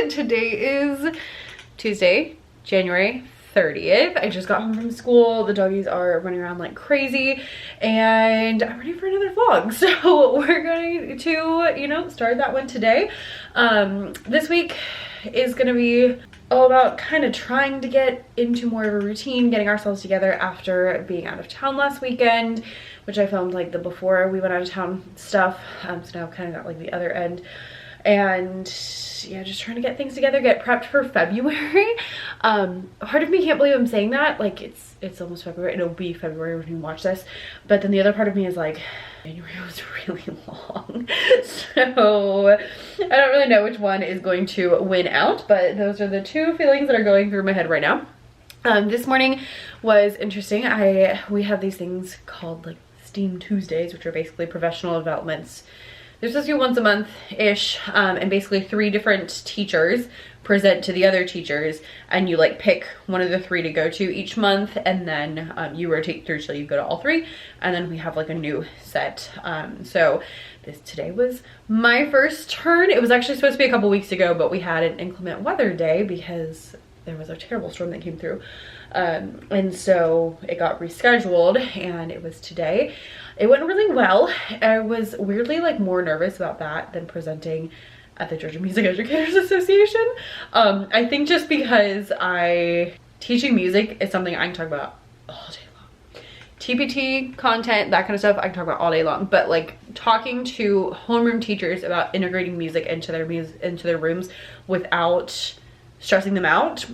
Today is Tuesday, January 30th. I just got home from school. The doggies are running around like crazy and I'm ready for another vlog. So we're going to, you know, start that one today. This week is gonna be all about kind of trying to get into more of a routine, getting ourselves together after being out of town last weekend, which I filmed like the before we went out of town stuff. So now I've kind of got like the other end. And yeah, just trying to get things together, get prepped for February. Part of me can't believe I'm saying that. Like it's almost February. It'll be February when you watch this. But then the other part of me is like, January was really long. So I don't really know which one is going to win out, but those are the two feelings that are going through my head right now. This morning was interesting. We have these things called like STEAM Tuesdays, which are basically professional developments. They're supposed to be once a month-ish, and basically 3 different teachers present to the other teachers, and you like pick one of the 3 to go to each month, and then you rotate through till you go to all 3, and then we have like a new set. So today was my first turn. It was actually supposed to be a couple weeks ago, but we had an inclement weather day because there was a terrible storm that came through. And so it got rescheduled and it was today. It went really well. I was weirdly like more nervous about that than presenting at the Georgia Music Educators Association. I think just because teaching music is something I can talk about all day long. TPT content, that kind of stuff, I can talk about all day long. But like talking to homeroom teachers about integrating music into their rooms without stressing them out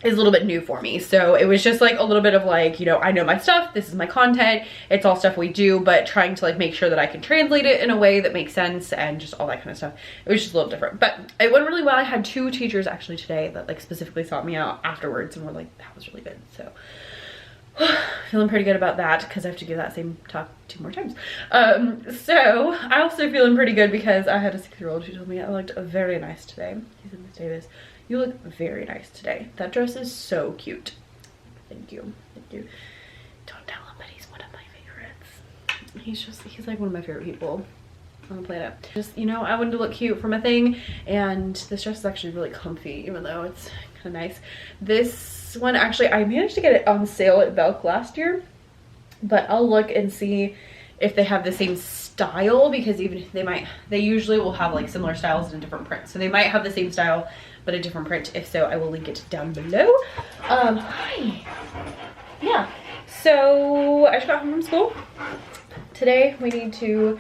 is a little bit new for me. So it was just like a little bit of like, you know, I know my stuff, this is my content, it's all stuff we do, but trying to like make sure that I can translate it in a way that makes sense and just all that kind of stuff. It was just a little different, but it went really well. I had 2 teachers actually today that like specifically sought me out afterwards and were like, that was really good. So feeling pretty good about that because I have to give that same talk 2 more times. So I also feeling pretty good because I had a 6-year-old who told me I looked very nice today. He said, Miss Davis, you look very nice today. That dress is so cute. Thank you. Thank you. Don't tell him, but he's one of my favorites. He's like one of my favorite people on the planet. Just, you know, I wanted to look cute for my thing, and this dress is actually really comfy, even though it's kind of nice. This one, actually, I managed to get it on sale at Belk last year, but I'll look and see if they have the same style, because even they usually will have like similar styles in a different print. So they might have the same style, but a different print. If so, I will link it down below. Hi. Yeah, so I just got home from school. Today we need to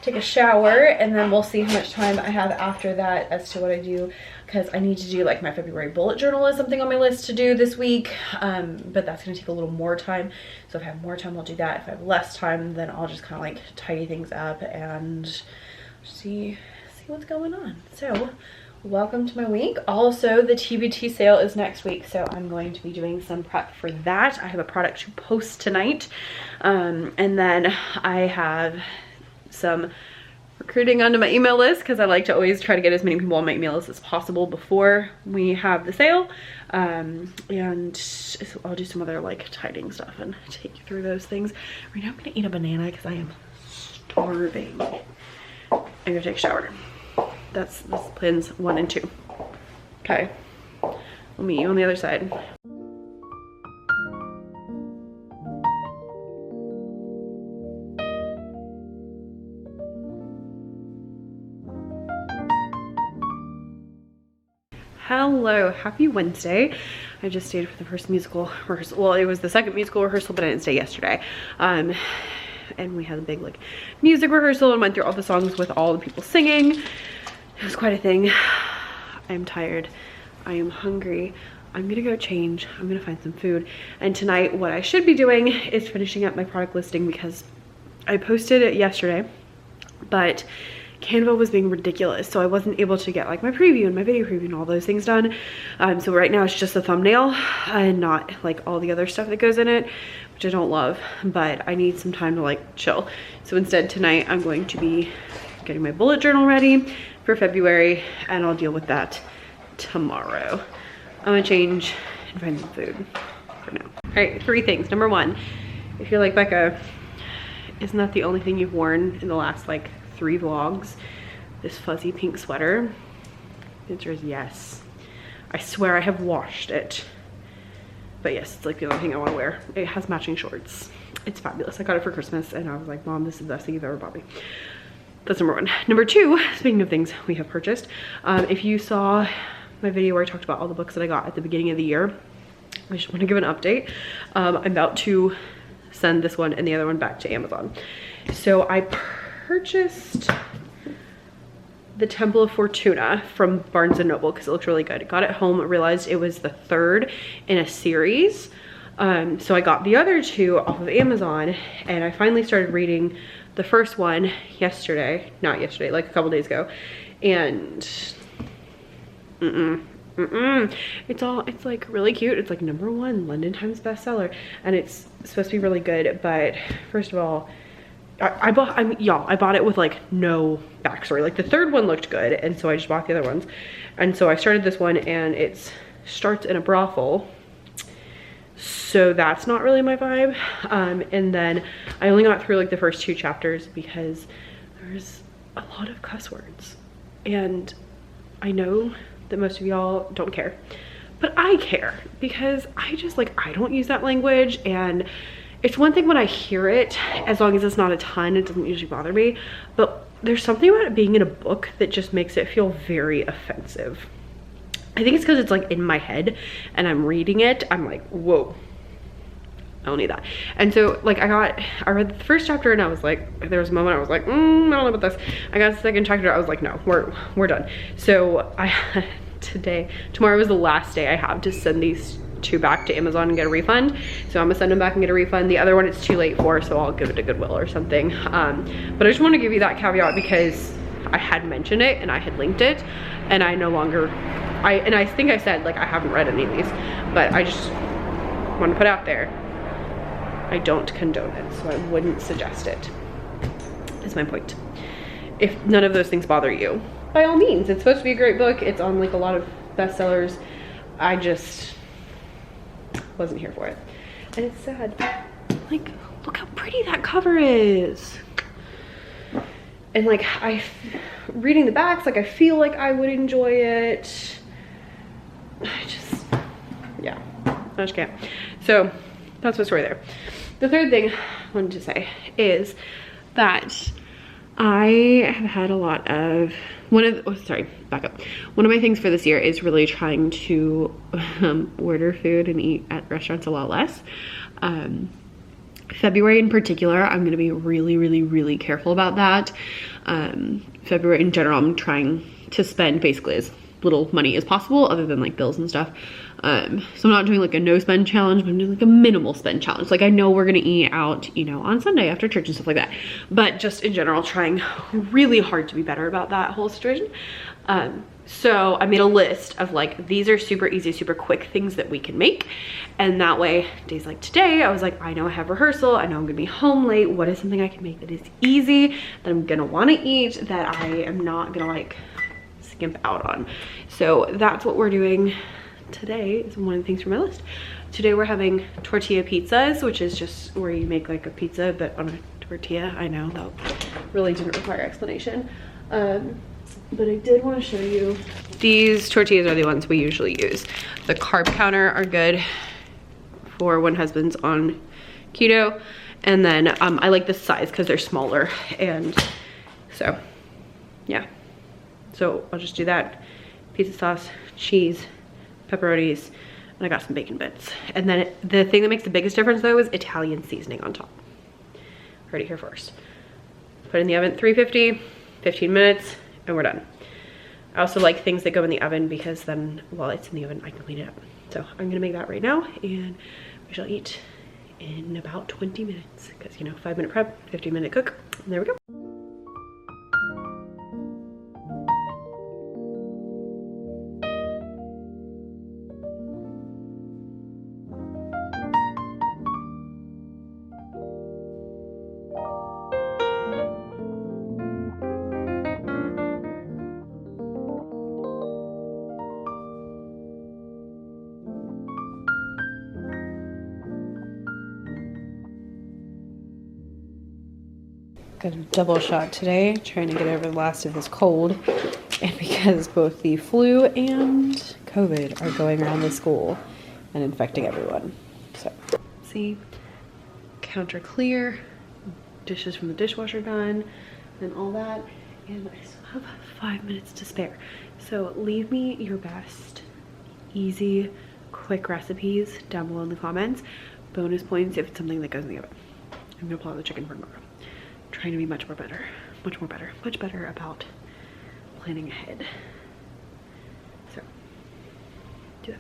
take a shower and then we'll see how much time I have after that as to what I do, because I need to do like my February bullet journal is something on my list to do this week, but that's gonna take a little more time. So if I have more time, I'll do that. If I have less time, then I'll just kind of like tidy things up and see what's going on. So welcome to my week. Also, the TPT sale is next week, so I'm going to be doing some prep for that. I have a product to post tonight, and then I have some recruiting onto my email list because I like to always try to get as many people on my email list as possible before we have the sale. And I'll do some other like tidying stuff and take you through those things. Right now I'm gonna eat a banana because I am starving. I'm gonna take a shower. That's plans 1 and 2. Okay, I'll meet you on the other side. Hello, happy Wednesday. I just stayed for the first musical rehearsal. Well, it was the second musical rehearsal, but I didn't stay yesterday. And we had a big like music rehearsal and went through all the songs with all the people singing. It was quite a thing. I'm tired. I am hungry. I'm gonna go change. I'm gonna find some food. And tonight, what I should be doing is finishing up my product listing because I posted it yesterday, but Canva was being ridiculous, so I wasn't able to get like my preview and my video preview and all those things done. So right now it's just a thumbnail and not like all the other stuff that goes in it, which I don't love, but I need some time to like chill. So instead tonight I'm going to be getting my bullet journal ready for February, and I'll deal with that tomorrow. I'm gonna change and find some food for now. All right, 3 things. Number 1, if you're like, Becca, isn't that the only thing you've worn in the last like 3 vlogs? This fuzzy pink sweater. The answer is yes. I swear I have washed it. But yes, it's like the only thing I want to wear. It has matching shorts. It's fabulous. I got it for Christmas and I was like, Mom, this is the best thing you've ever bought me. That's number one. Number two, speaking of things we have purchased, if you saw my video where I talked about all the books that I got at the beginning of the year, I just want to give an update. I'm about to send this one and the other one back to Amazon. So I purchased The Temple of Fortuna from Barnes & Noble because it looks really good. Got it home, realized it was the third in a series. So I got the other two off of Amazon and I finally started reading the first one yesterday, not yesterday, like a couple days ago. And it's like really cute. It's like #1 London Times bestseller and it's supposed to be really good. But first of all, I bought it with like no backstory. Like the third one looked good and so I just bought the other ones. And so I started this one and it starts in a brothel. So that's not really my vibe. And then I only got through like the first 2 chapters because there's a lot of cuss words. And I know that most of y'all don't care, but I care because I just like, I don't use that language. And it's one thing when I hear it, as long as it's not a ton, it doesn't usually bother me. But there's something about it being in a book that just makes it feel very offensive. I think it's because it's like in my head and I'm reading it, I'm like, whoa, I don't need that. And so like I read the first chapter and I was like, there was a moment I was like, I don't know about this. I got the second chapter, I was like, no, we're done. So tomorrow was the last day I have to send these 2 back to Amazon and get a refund. So I'm gonna send them back and get a refund. The other one it's too late for, so I'll give it to Goodwill or something. But I just want to give you that caveat because I had mentioned it and I had linked it and I no longer, I think I said like I haven't read any of these, but I just want to put out there, I don't condone it, so I wouldn't suggest it, is my point. If none of those things bother you, by all means, it's supposed to be a great book. It's on like a lot of bestsellers. I just wasn't here for it. And it's sad. Like, look how pretty that cover is. And like, reading the backs, like I feel like I would enjoy it. Yeah, I just can't. So that's my story there. The third thing I wanted to say is that I have had a lot of, back up. One of my things for this year is really trying to order food and eat at restaurants a lot less. February in particular, I'm gonna be really careful about that. February in general, I'm trying to spend basically as little money as possible other than like bills and stuff. So I'm not doing like a no spend challenge, but I'm doing like a minimal spend challenge. Like I know we're gonna eat out, you know, on Sunday after church and stuff like that. But just in general, trying really hard to be better about that whole situation. So I made a list of like, these are super easy, super quick things that we can make. And that way, days like today, I was like, I know I have rehearsal. I know I'm gonna be home late. What is something I can make that is easy, that I'm gonna wanna eat, that I am not gonna like skimp out on? So that's what we're doing today, is one of the things from my list. Today we're having tortilla pizzas, which is just where you make like a pizza, but on a tortilla. I know that really didn't require explanation. But I did want to show you, these tortillas are the ones we usually use. The carb counter are good for when husband's on keto. And then I like this size because they're smaller. And so, yeah. So I'll just do that. Pizza sauce, cheese, pepperonis, and I got some bacon bits. And then the thing that makes the biggest difference though is Italian seasoning on top. Heard it here first. Put it in the oven at 350, 15 minutes. And we're done. I also like things that go in the oven because then while it's in the oven, I can clean it up. So I'm gonna make that right now and we shall eat in about 20 minutes because, you know, 5-minute prep, 15-minute cook, and there we go. Got a double shot today, trying to get over the last of this cold. And because both the flu and COVID are going around the school and infecting everyone. So, see, counter clear, dishes from the dishwasher done, and all that. And I still have 5 minutes to spare. So leave me your best, easy, quick recipes down below in the comments. Bonus points if it's something that goes in the oven. I'm gonna pull out the chicken for tomorrow. Trying to be much better about planning ahead. So, do that.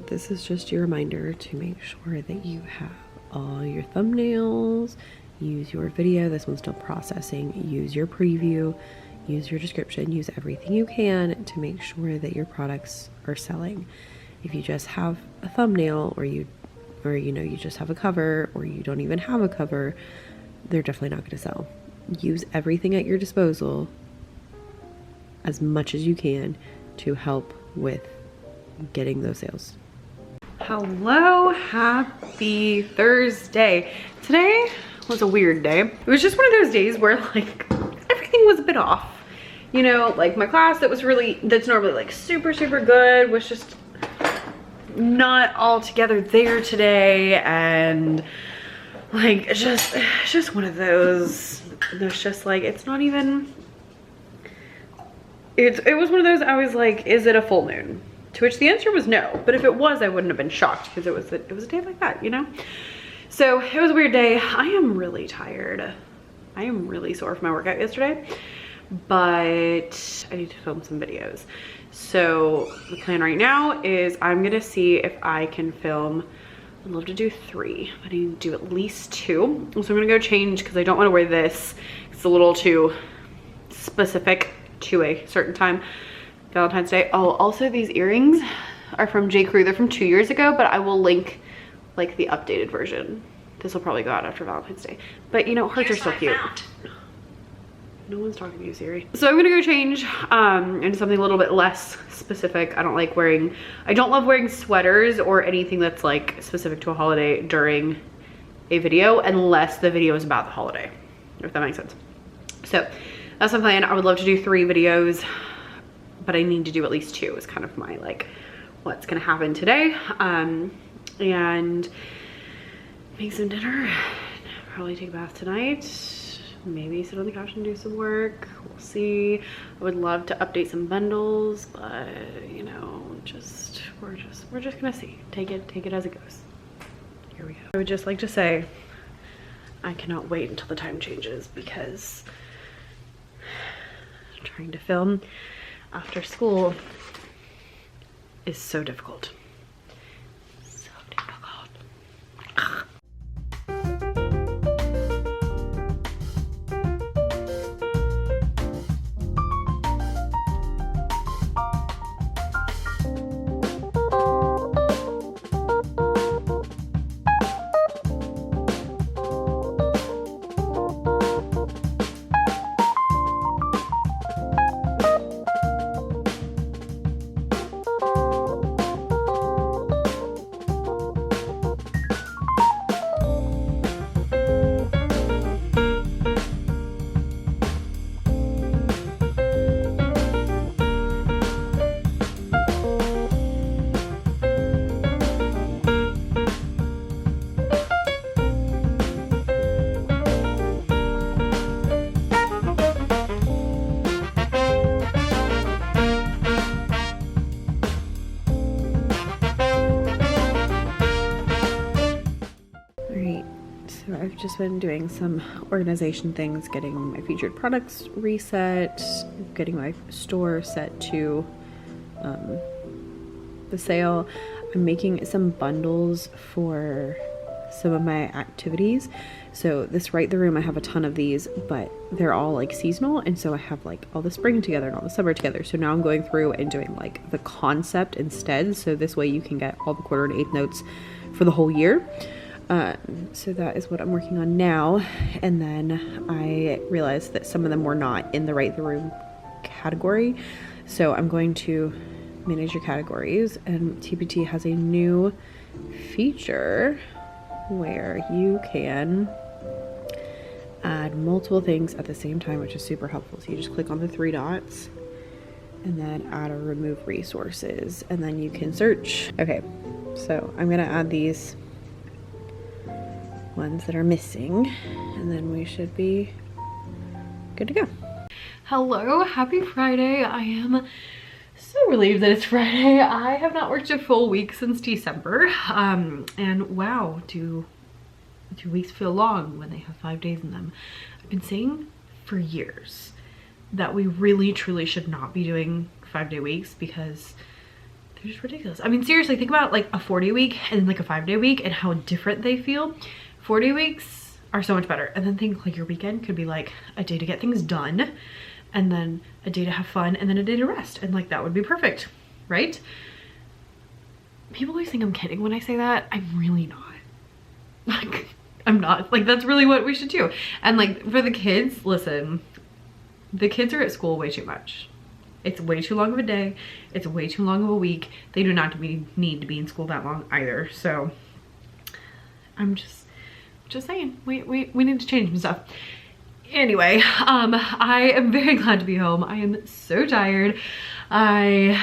This is just your reminder to make sure that you have all your thumbnails, use your video, this one's still processing, use your preview, use your description, use everything you can to make sure that your products are selling. If you just have a thumbnail or you just have a cover, or you don't even have a cover, they're definitely not going to sell. Use everything at your disposal as much as you can to help with getting those sales. Hello, happy Thursday. Today was a weird day. It was just one of those days where like everything was a bit off. You know, like my class that's normally like super good was just not all together there today, and like it's just one of those. There's just like, it's not even, it was one of those, I was like, is it a full moon? To which the answer was no, but if it was, I wouldn't have been shocked because it was a day like that, you know? So it was a weird day. I am really tired. I am really sore from my workout yesterday, but I need to film some videos. So the plan right now is I'm gonna see if I can film, I'd love to do 3, but I need to do at least 2. So I'm gonna go change because I don't wanna wear this. It's a little too specific to a certain time. Valentine's Day. Oh, also these earrings are from J. Crew. They're from 2 years ago, but I will link like the updated version. This will probably go out after Valentine's Day. But you know, hers are so cute. No one's talking to you, Siri. So I'm gonna go change into something a little bit less specific. I don't love wearing sweaters or anything that's like specific to a holiday during a video unless the video is about the holiday, if that makes sense. So that's my plan. I would love to do 3 videos, but I need to do at least 2 is kind of my like what's gonna happen today. And make some dinner, probably take a bath tonight, maybe sit on the couch and do some work. We'll see. I would love to update some bundles, but you know, we're just gonna see. Take it as it goes. Here we go. I would just like to say I cannot wait until the time changes because trying to film after school is so difficult. So difficult. just been doing some organization things, getting my featured products reset, getting my store set to the sale. I'm making some bundles for some of my activities. So this Right the Room, I have a ton of these, but they're all like seasonal, and so I have like all the spring together and all the summer together. So now I'm going through and doing like the concept instead, so this way you can get all the quarter and eighth notes for the whole year. So that is what I'm working on now. And then I realized that some of them were not in the Right the Room category, so I'm going to manage your categories, and TPT has a new feature where you can add multiple things at the same time, which is super helpful. So you just click on the three dots and then add or remove resources, and then you can search. Okay, so I'm gonna add these ones that are missing, and then we should be good to go. Hello, happy Friday. I am so relieved that it's Friday. I have not worked a full week since December, and wow, do 2 weeks feel long when they have 5 days in them. I've been saying for years that we really truly should not be doing 5-day weeks because they're just ridiculous. I mean, seriously, think about like a 4-day week and like a 5-day week and how different they feel. 4-day weeks are so much better, and then think like your weekend could be like a day to get things done, and then a day to have fun, and then a day to rest, and like that would be perfect, right? People always think I'm kidding when I say that. I'm really not. Like, I'm not. Like, that's really what we should do. And like for the kids, listen, the kids are at school way too much. It's way too long of a day. It's way too long of a week. They do not need to be in school that long either. So I'm just saying, we need to change some stuff. Anyway, I am very glad to be home. I am so tired. I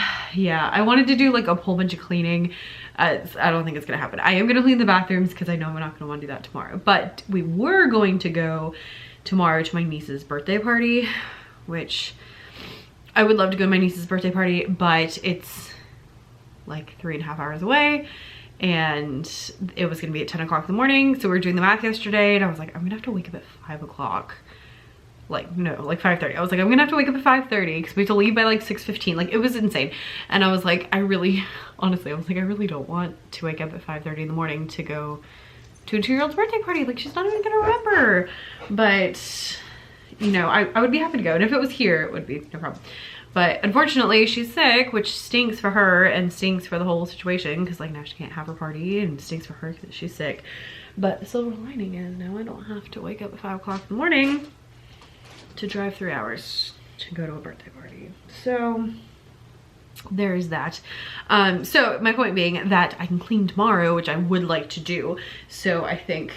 wanted to do like a whole bunch of cleaning. I don't think it's gonna happen. I am gonna clean the bathrooms because I know I'm not gonna want to do that tomorrow. But we were going to go tomorrow to my niece's birthday party, which I would love to go to my niece's birthday party, but it's like 3.5 hours away. And it was gonna be at 10 o'clock in the morning. So we were doing the math yesterday, and I was like, I'm gonna have to wake up at 5 o'clock. Like, no, like 5:30. I was like, I'm gonna have to wake up at 5:30 because we have to leave by like 6:15. Like, it was insane. And I was like, honestly, I was like, I really don't want to wake up at 5:30 in the morning to go to a 2-year-old's birthday party. Like, she's not even gonna remember. But, you know, I would be happy to go. And if it was here, it would be no problem. But unfortunately, she's sick, which stinks for her and stinks for the whole situation because like now she can't have her party, and stinks for her because she's sick. But the silver lining is now I don't have to wake up at 5 o'clock in the morning to drive 3 hours to go to a birthday party. So there's that. So my point being that I can clean tomorrow, which I would like to do. So I think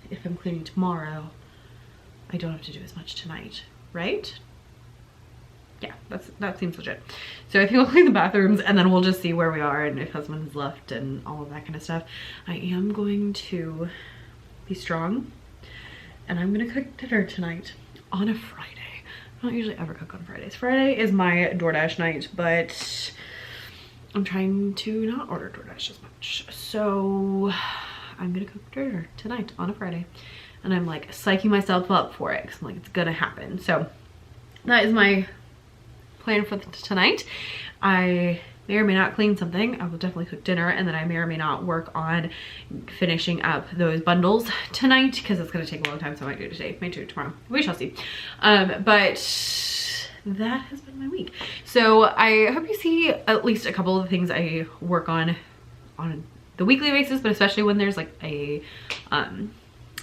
if I'm cleaning tomorrow, I don't have to do as much tonight, right? Yeah, that seems legit. So I think I'll clean the bathrooms, and then we'll just see where we are and if husband's left and all of that kind of stuff. I am going to be strong, and I'm gonna cook dinner tonight on a Friday. I don't usually ever cook on Fridays. Friday is my DoorDash night, but I'm trying to not order DoorDash as much. So I'm gonna cook dinner tonight on a Friday, and I'm like psyching myself up for it because I'm like, it's gonna happen. So that is my plan for tonight. I may or may not clean something. I will definitely cook dinner, and then I may or may not work on finishing up those bundles tonight because it's going to take a long time, so I might do it today, might do it tomorrow. We shall see. But that has been my week. So I hope you see at least a couple of the things I work on the weekly basis, but especially when there's like a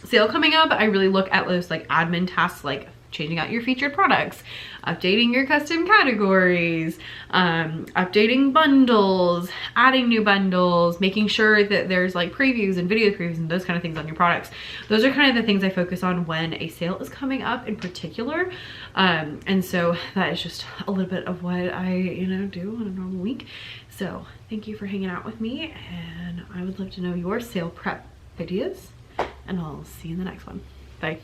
sale coming up, I really look at those like admin tasks, like changing out your featured products, updating your custom categories, updating bundles, adding new bundles, making sure that there's like previews and video previews and those kind of things on your products. Those are kind of the things I focus on when a sale is coming up in particular. And so that is just a little bit of what I, do on a normal week. So thank you for hanging out with me, and I would love to know your sale prep ideas, and I'll see you in the next one. Bye.